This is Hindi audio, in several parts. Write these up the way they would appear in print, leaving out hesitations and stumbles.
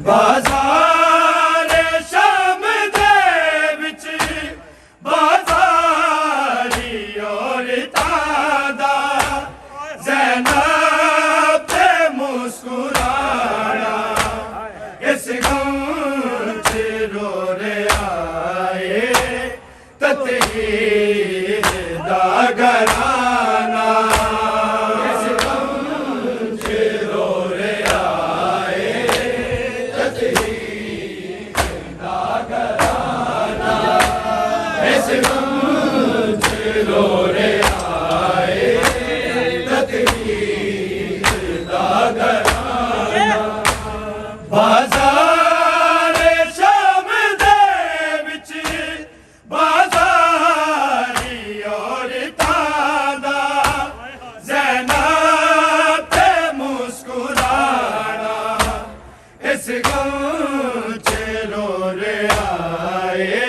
बाजार शाम दे विच बाजारी औरतां दा ज़ैनब ते मुस्कुराना इस गम च रो रहा है तत्हीर दा घराना इस गम च रो रहा है तत्हीर दा घराना इस गम च रो रहा है तत्हीर दा घराना बाजार शाम दे विच बाजारी औरतां दा ज़ैनब ते मुस्कुराना इस गम च रो रहा है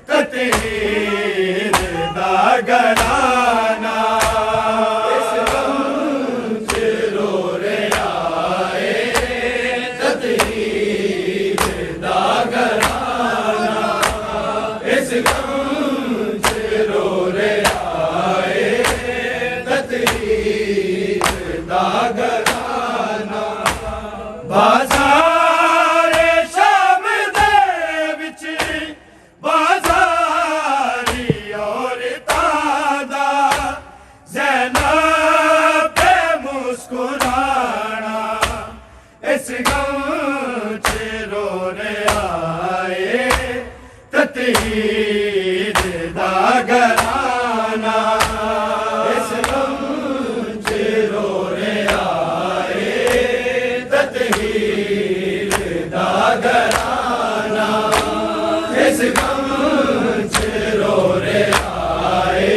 तत्हीर दा घराना इस गम च रो रहा है तत्हीर दा घराना इस गम च रो रहा है तत्हीर दा घराना बाजार शाम दे विच बाजारी औरतां दा ज़ैनब ते मुस्कुराना इस गम च रो रहा है तत्हीर दा घराना इस गम च रो रहा है तत्हीर दा घराना इस गम च रो रहा है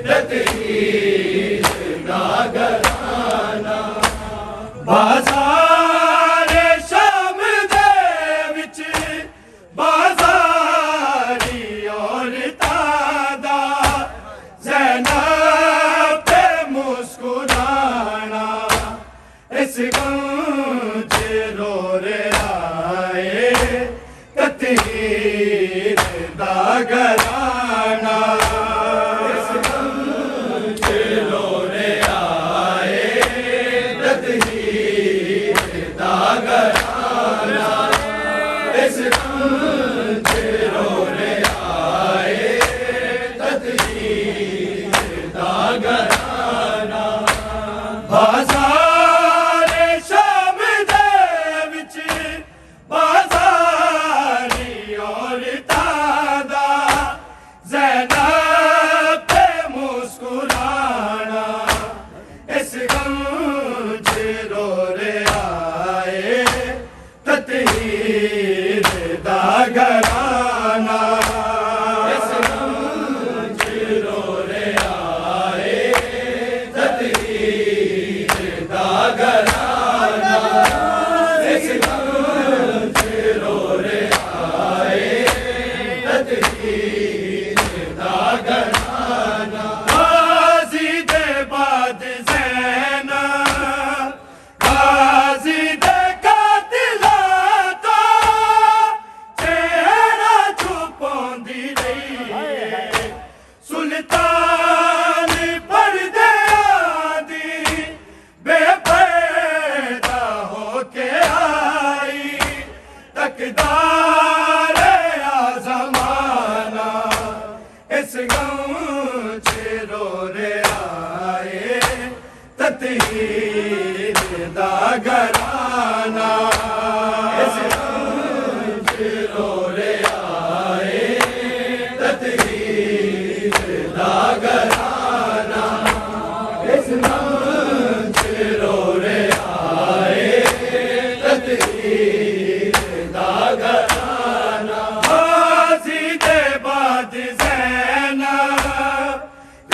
तत्हीर दा घराना बाजार शाम दे विच बाजारी औरतां दा ज़ैनब ते मुस्कुराना इस गम च रो रहा है तत्हीर दा घराना इस गम च रो रहा है तत्हीर दा घराना इस गम च रो रहा है तत्हीर दा घराना बाजार शाम दे विच बाजारी औरतां दा ज़ैनब ते मुस्कुराना इस गम च रो रहा है तत्हीर दा घराना इस गम च रो रहा है तत्हीर दा घराना इस गम च रो रहा है तत्हीर दा घराना गाज़ी दे बाद ज़ैनब गाज़ी दे कातिलां दा चेहरा छुपांदी रही सुल्तान परदेआं दी बेपर्दा होके आई तकदार आज़माना इस गम च रो रहा है तत्हीर दा घराना इस गम च रो रहा है तत्हीर दा घराना इस गम च रो रहा है तत्हीर दा घराना गाज़ी दे बाद ज़ैनब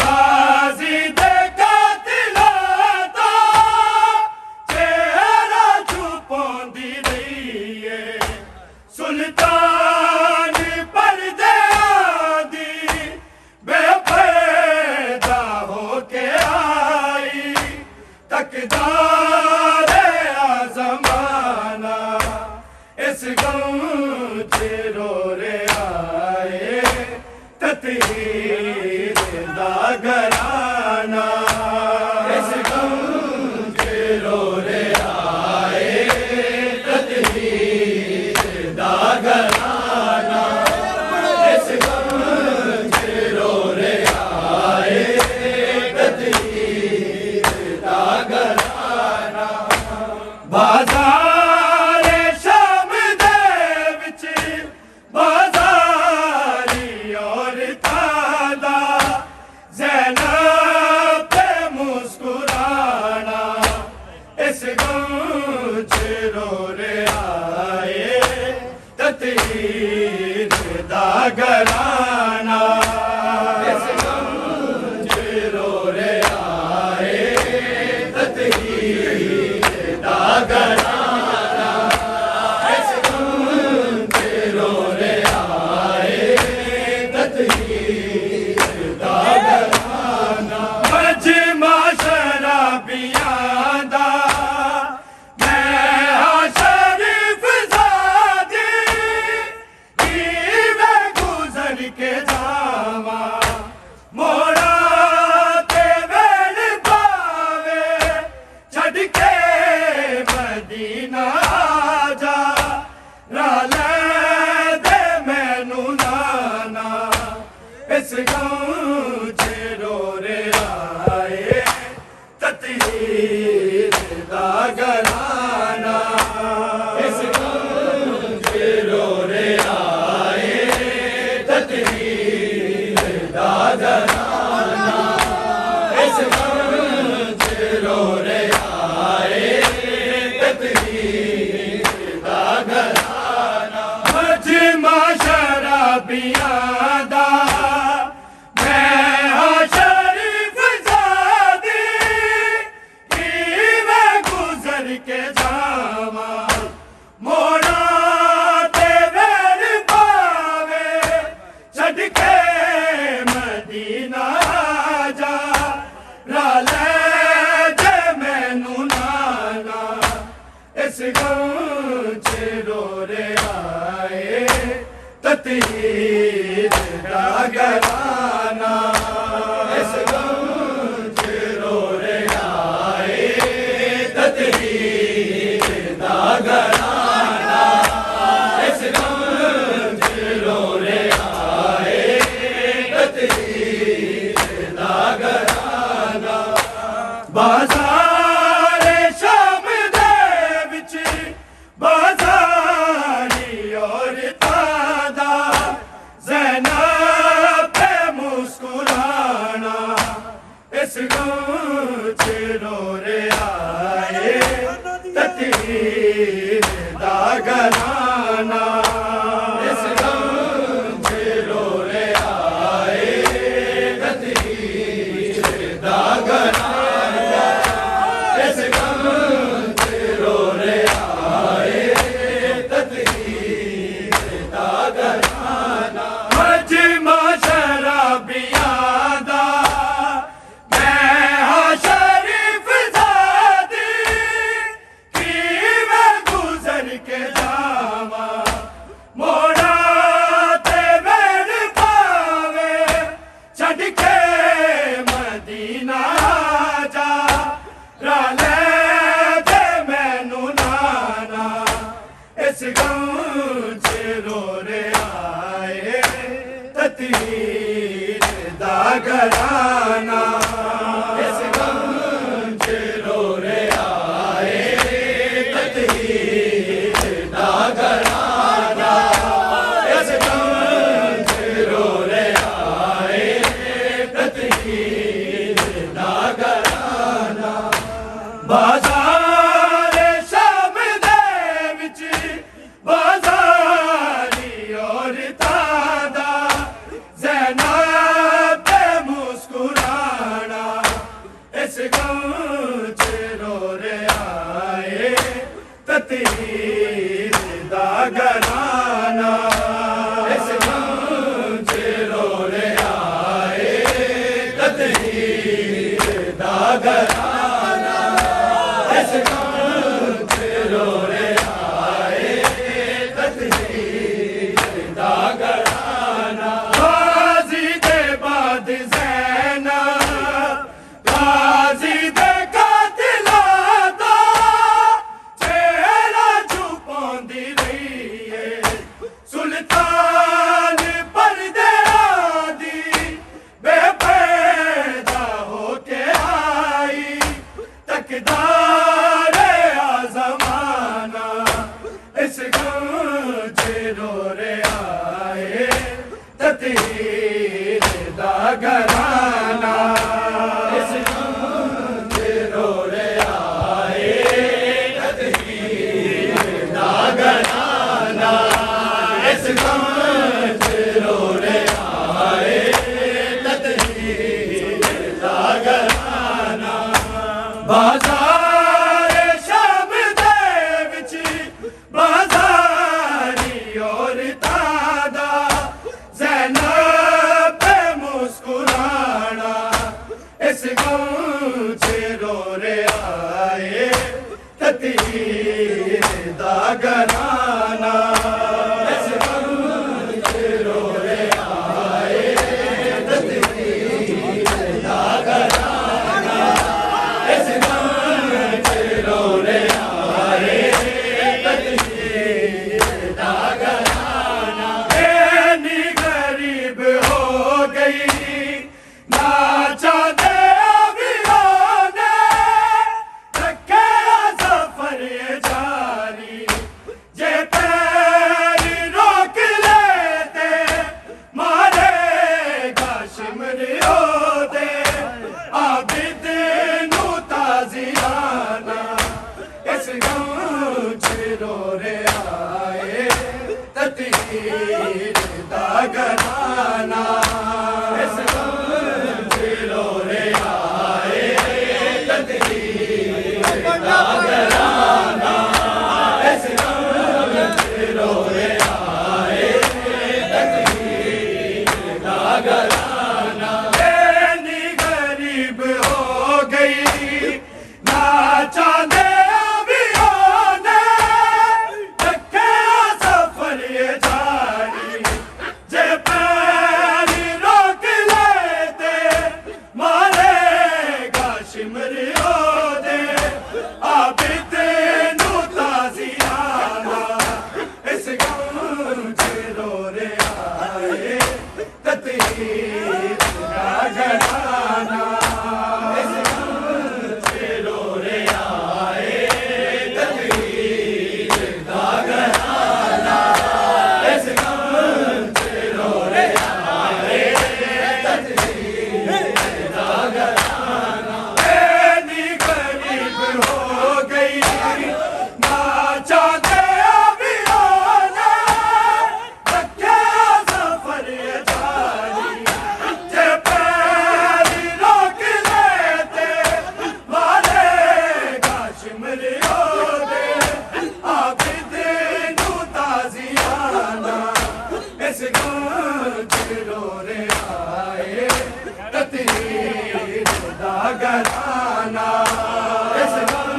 गाज़ी दे कातिलां दा चेहरा छुपांदी रही है सुल्तान परदेआं दी बेपर्दा होके आई तकदार आज़माना इस गम च रो रे आए ततहीर दा घराना इस गम च रो रे आए ततहीर दा घराना इस गम च रो रे आए ततहीर दा घराना बाजार इस गम च रो रे आए ततहीर दा घराना इस गम च रो रे आए ततहीर दा घराना इस गम च रो रे आए ततहीर दा घराना मजमा शराबियां के जावा मोड़ा ते वेल पावे छड़ के मदीना जा राले दे मैनू नाना इस गाँव च रो रे आए ततहीर दा घराना इस गाँव च रो रे घराना इस गम च रो रे आए ततहीर दा घराना मजमा शराबियां दा मैं हां शरीफ ज़ादी किवें गुज़र के जावा मोड़ा ते वेल पावे छड़ के मदीना जा राले दे मैनू नाना इस गम च रो रे आए ततहीर दा घराना इस गम च रो रे आए ततहीर दा घराना इस गम च रो रे आए ततहीर दा घराना बाजार शाम दे विच बाजारी औरतां दा ज़ैनब पे मुस्कुराना इस गम च रो रे आए ततहीर दा घराना इस गम च रो रे आए ततहीर दा घराना इस गम च रो रे आए ततहीर दा घराना मजमा शराबियां दा मैं हां शरीफ ज़ादी किवें गुज़र के जावा मोड़ा ते वेल पावे छड़ के मदीना जा राले दे मैनू नाना इस गम च रो रे आए ततहीर दा घराना इस गम च रो रे आए ततहीर दा घराना इस गम च रो रे आए ततहीर दा घराना बाजार शाम दे विच बाजारी औरतां दा ज़ैनब पे मुस्कुराना इस गम च रो रे आए ततहीर दा घराना इस गम च रो रे आए ततहीर दा घराना इस गम च रो रे आए इस गम च रो रहा है ततीर दा घराना इस गम च रो रहा है ततीर दा घराना इस गम च रो रहा है ततीर दा घराना बाजार शब दे विच बाजारी औरतां दा ज़ैनब पे मुस्कुराना इस गम च रो रहा है ततीर दा घराना इस गम च रो रहा है ततीर दा घराना इस गम च रो रहा है ततीर दा घराना इतनी गरीब हो गई ना चाहते अभियों ने रखे सफर ये जारी जे पैर रोक लेते मारेगा शिमरियों दे आबिद नू ताजियाना इस गम च रो रहा है ततीर दा घराना इस गम च रो रहा है ततीर दा घराना इस गम च रो रहा है ततीर दा घराना इतनी गरीब हो गई ना चाहते अभियों ने रखे सफर ये जारी जे पैर रोक लेते मारेगा शिमरियों दे आबिद नू ताजियाना इस गम च रो रहा है ततीर दा घराना इस गम च रो रहा है ततीर दा घराना इस गम च रो रहा है ततीर दा घराना इतनी गरीब हो गई ना चाहते अभियों ने रखे सफर ये जारी जे पैर रोक लेते मारेगा शिमरियों दे आबिद नू ताजियाना इस गम च रो रहा है ततीर दा घराना इस गम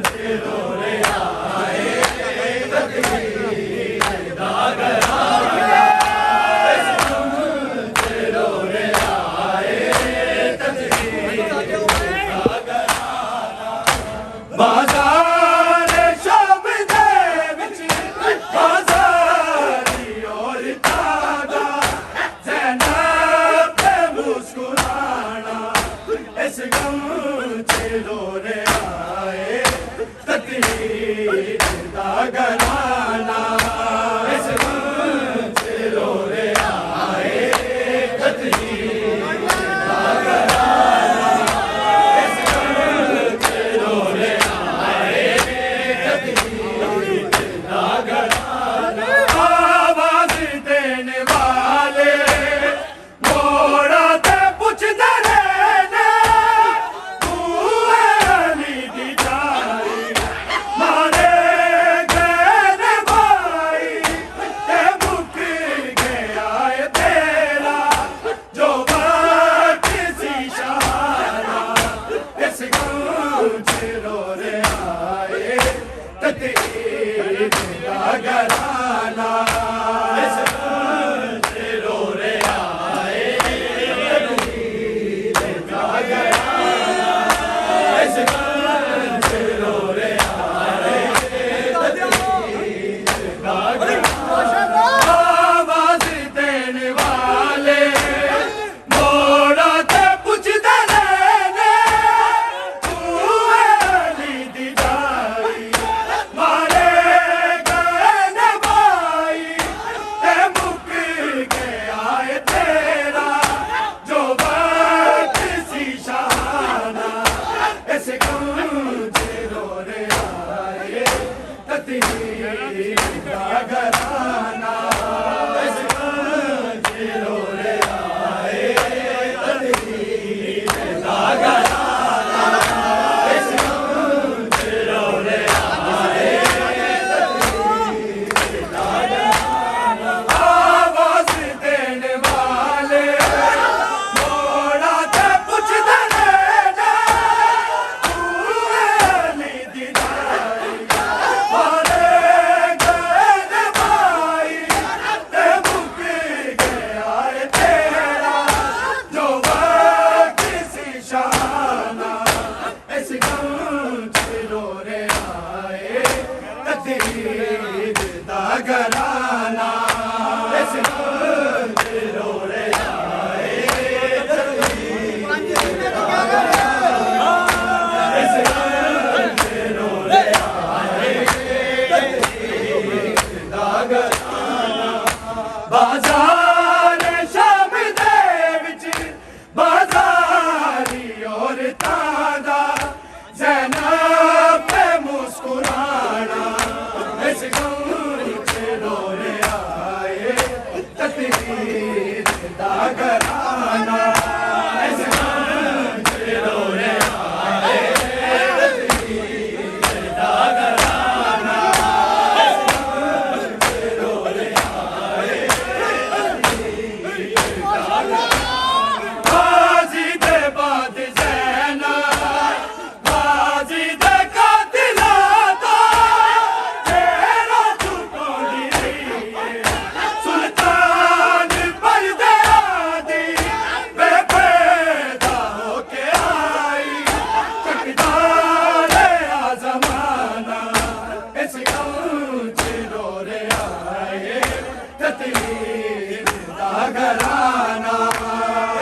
च रो रहा है ततीर दा घराना इस गम च रो रहा है ततीर दा घराना बाजार शब दे विच बाजारी औरतां दा ज़ैनब पे मुस्कुराना इस गम च रो रहा है ततीर दा घराना इस गम च रो रहा है ततीर दा घराना इस गम च रो रहा है ततीर दा घराना आवाज देने वाले मोड़ा ते पुछदे रहने तू है अली दी जारी मारे गए ने भाई ते मुक गया है तेरा जो बात सी शहाना इस गम च रो रहा है ततीर दा घराना इस गम च रो रहा है ततीर दा घराना इस गम च रो रहा है ततीर दा घराना आवाज देने वाले मोड़ा ते पुछदे रहने तू है अली दी जारी मारे गए घराना इस गंज रोरे आए तकदीर दा घराना इस गंज रोरे आए तकदीर दा घराना आवाज देने वाले मोड़ा ते पुछदे ने तू अली दी दाई मारे गए भाई ते मुक गया है तेरा जो वक्त सी शाना इस गंज रोरे आए तकदीर दा घराना इस गंज रोरे आए तकदीर दा घराना इस गंज रोरे आए तकदीर दा घराना बाजार शाम दे विच बाजारी औरतां दा ज़ैनब पे मुस्कुराना इस गंज रोरे आए तकदीर दा घराना इस गंज रोरे आए तकदीर दा घराना इस गंज रोरे आए तकदीर दा घराना बाजी दे बाद ज़ैनब बाजी दे कातिलां दा तेरा छुपाउंदी रही है सुल्तान पर्दे आदी बेफायदा होके आई चकदार आज़माना इस गंज रोरे आए तकदीर दा घराना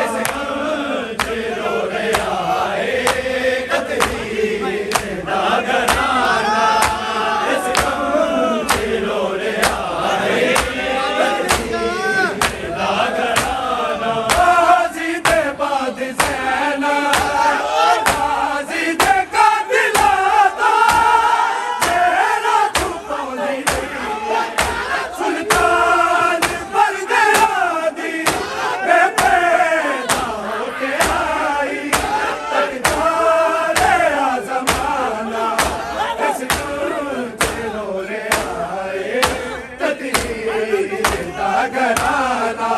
इस गंज रोरे आए तकदीर दा घराना इस गंज रोरे आए तकदीर दा घराना बाजी दे बाद ज़ैनब बाजी दे कातिलां दा तेरा छुपाउंदी रही सुल्तान पर्दे आदी बेफायदा होके आई चकदार आज़माना इस गंज रोरे आए तकदीर दा घराना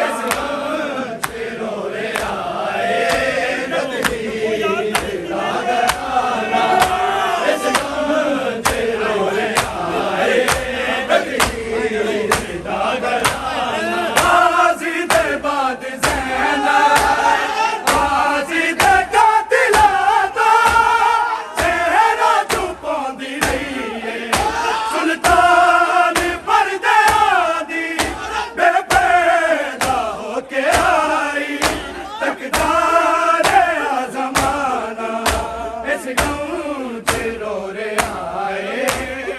इस गंज रोरे आए तकदीर दा घराना इस गंज रोरे आए तकदीर दा घराना बाजी दे बाद ज़ैनब बाजी दे कातिलां दा चेहरा छुपाउंदी रही है सुल्तान पर्दे आदी बेफायदा होके आई तकदार आज़माना इस गंज रोरे आए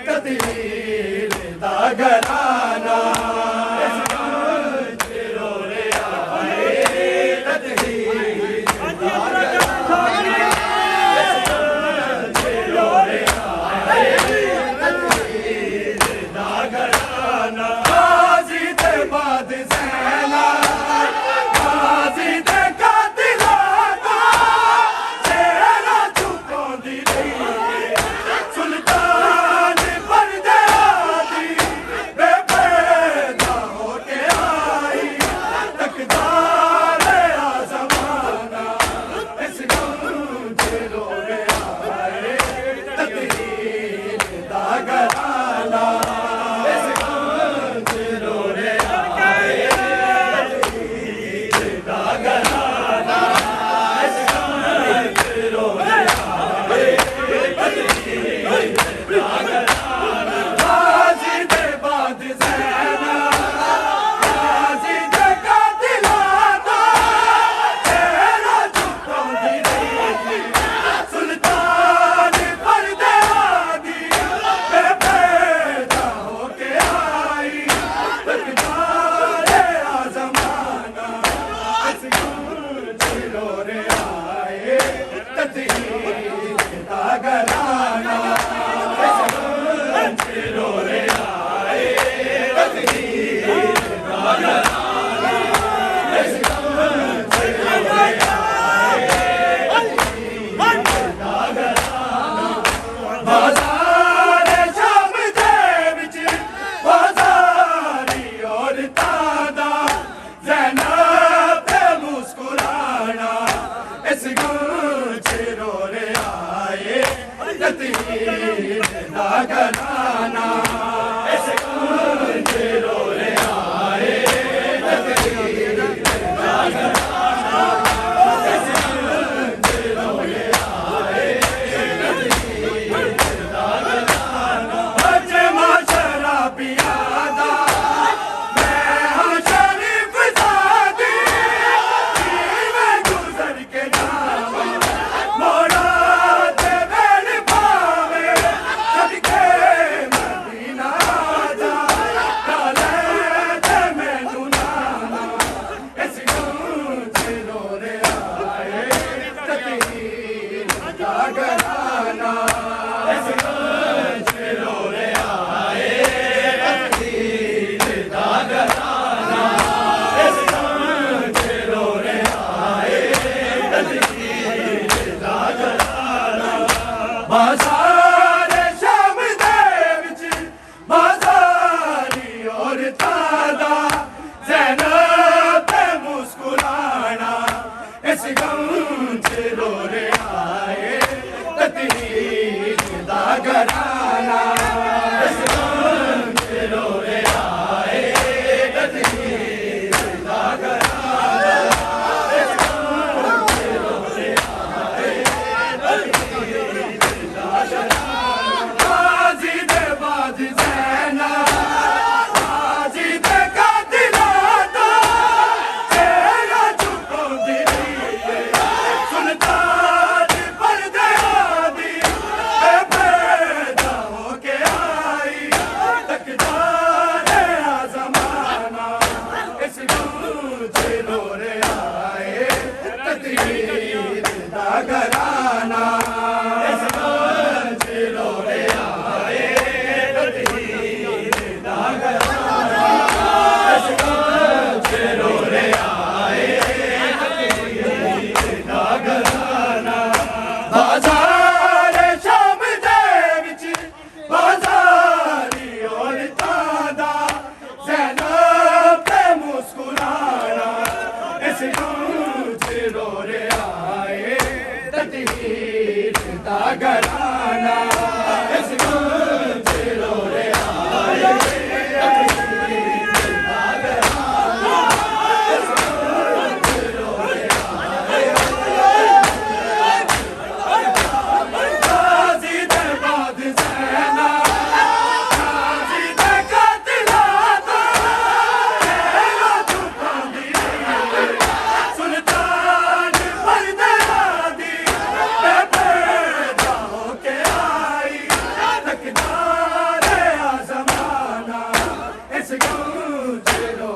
तकदीर दा घराना इस गंज रोरे आए तकदीर दा घराना इस गंज रोरे आए तकदीर दा घराना बाजी दे बाद ज़ैनब बाजी दे कातिलां दा चेहरा छुपाउंदी रही है सुल्तान पर्दे आदी चेरो